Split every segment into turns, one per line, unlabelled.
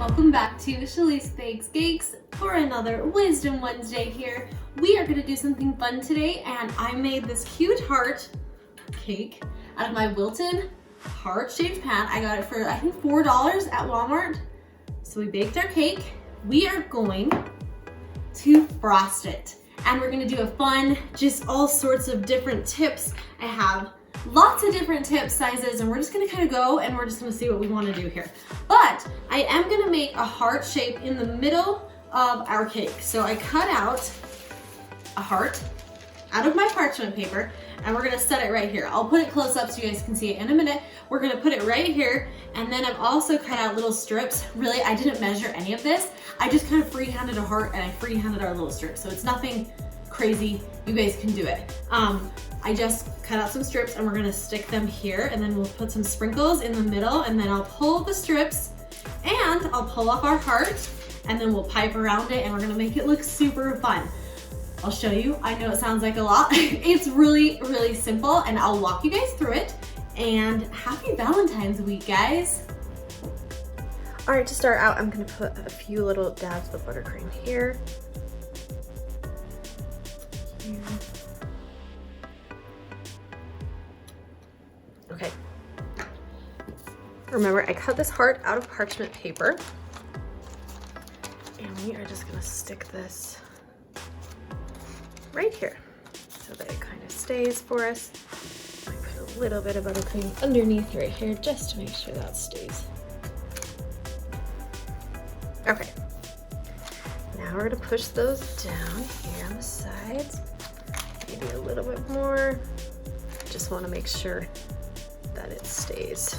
welcome back to CHALEESE Bakes Cakes for another Wisdom Wednesday here. We are going to do something fun today, and I made this cute heart cake out of my Wilton heart-shaped pan. I got it for, I think, $4 at Walmart. So we baked our cake. We are going to frost it, and we're going to do a fun, just all sorts of different tips. I have lots of different tip sizes, and we're just gonna kind of go and we're just gonna see what we want to do here. But I am gonna make a heart shape in the middle of our cake. So I cut out a heart out of my parchment paper, and we're gonna set it right here. I'll put it close up so you guys can see it in a minute. We're gonna put it right here, and then I've also cut out little strips. Really, I didn't measure any of this. I just kind of free-handed a heart and I free-handed our little strips. So it's nothing crazy. You guys can do it. I just cut out some strips and we're gonna stick them here, and then we'll put some sprinkles in the middle, and then I'll pull the strips and I'll pull off our heart, and then we'll pipe around it, and we're gonna make it look super fun. I'll show you. I know it sounds like a lot. It's really, really simple, and I'll walk you guys through it. And happy Valentine's week, guys.
All right, to start out, I'm gonna put a few little dabs of buttercream here. Okay. Remember, I cut this heart out of parchment paper, and we are just gonna stick this right here so that it kind of stays for us. I put a little bit of buttercream underneath right here just to make sure that stays. Okay. Now we're gonna push those down here on the sides. Maybe a little bit more. Just wanna make sure that it stays.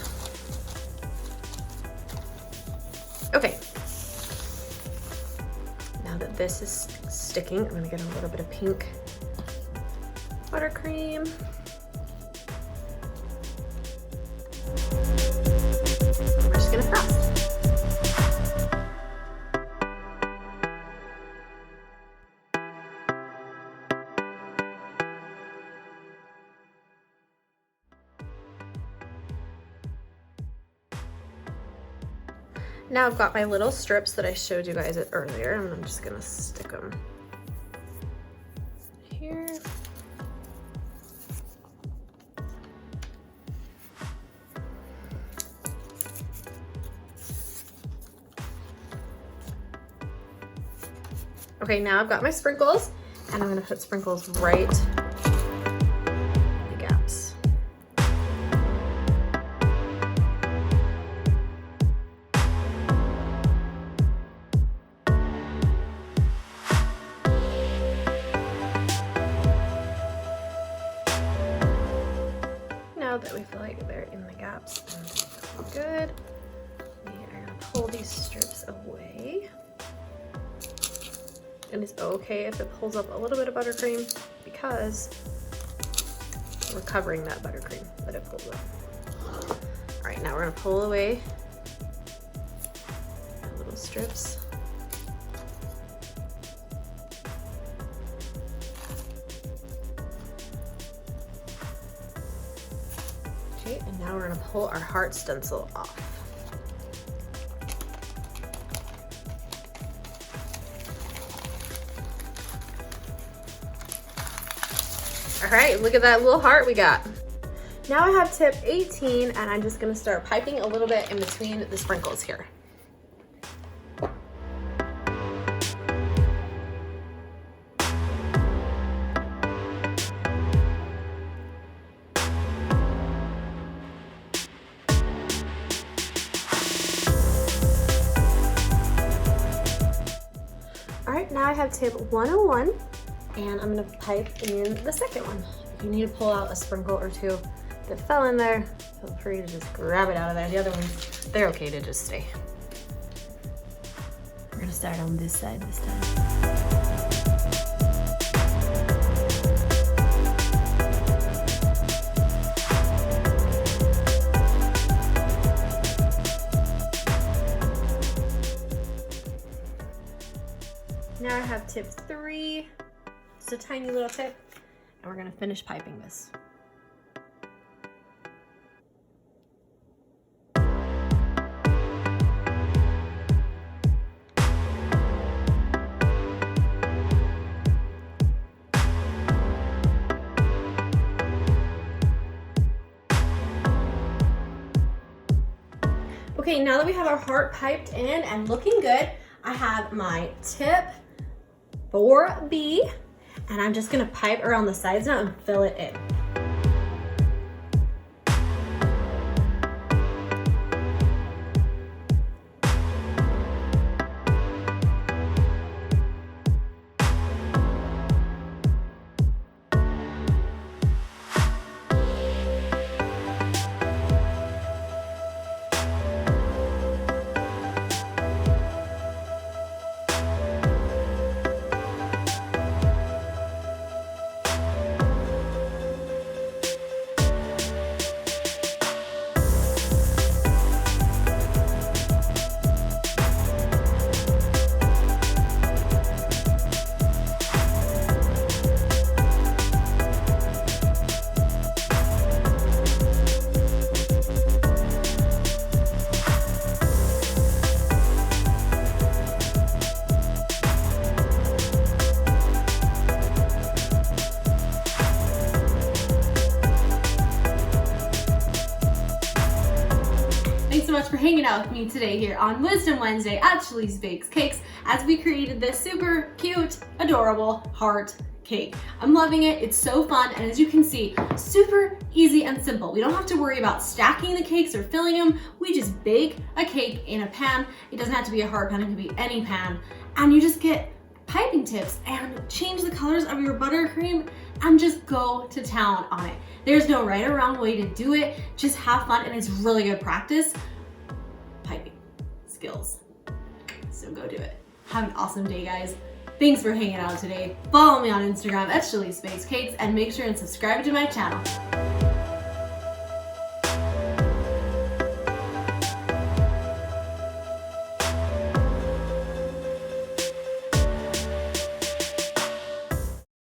Okay. Now that this is sticking, I'm gonna get a little bit of pink buttercream. We're just gonna frost. Now I've got my little strips that I showed you guys earlier, and I'm just gonna stick them here. Okay, now I've got my sprinkles, and I'm gonna put sprinkles right in the gaps. Now that we feel like they're in the gaps and good, we are gonna pull these strips away. And it's okay if it pulls up a little bit of buttercream, because we're covering that buttercream that it pulls up. All right, now we're gonna pull away our little strips. Okay, and now we're gonna pull our heart stencil off. All right, look at that little heart we got. Now I have tip 18, and I'm just gonna start piping a little bit in between the sprinkles here. All right, now I have tip 101. And I'm gonna pipe in the second one. If you need to pull out a sprinkle or two that fell in there, feel free to just grab it out of there. The other ones, they're okay to just stay. We're gonna start on this side this time. Now I have tip 3. Just a tiny little tip, and we're gonna finish piping this. Okay, now that we have our heart piped in and looking good, I have my tip 4B, and I'm just gonna pipe around the sides now and fill it in.
Thanks so much for hanging out with me today here on Wisdom Wednesday at CHALEESE Bakes Cakes as we created this super cute, adorable heart cake. I'm loving it. It's so fun, and as you can see, super easy and simple. We don't have to worry about stacking the cakes or filling them. We just bake a cake in a pan. It doesn't have to be a hard pan, it can be any pan, and you just get piping tips and change the colors of your buttercream and just go to town on it. There's no right or wrong way to do it. Just have fun, and it's really good practice. Piping skills. So go do it. Have an awesome day, guys. Thanks for hanging out today. Follow me on Instagram at CHALEESE Bakes Cakes and make sure and subscribe to my channel.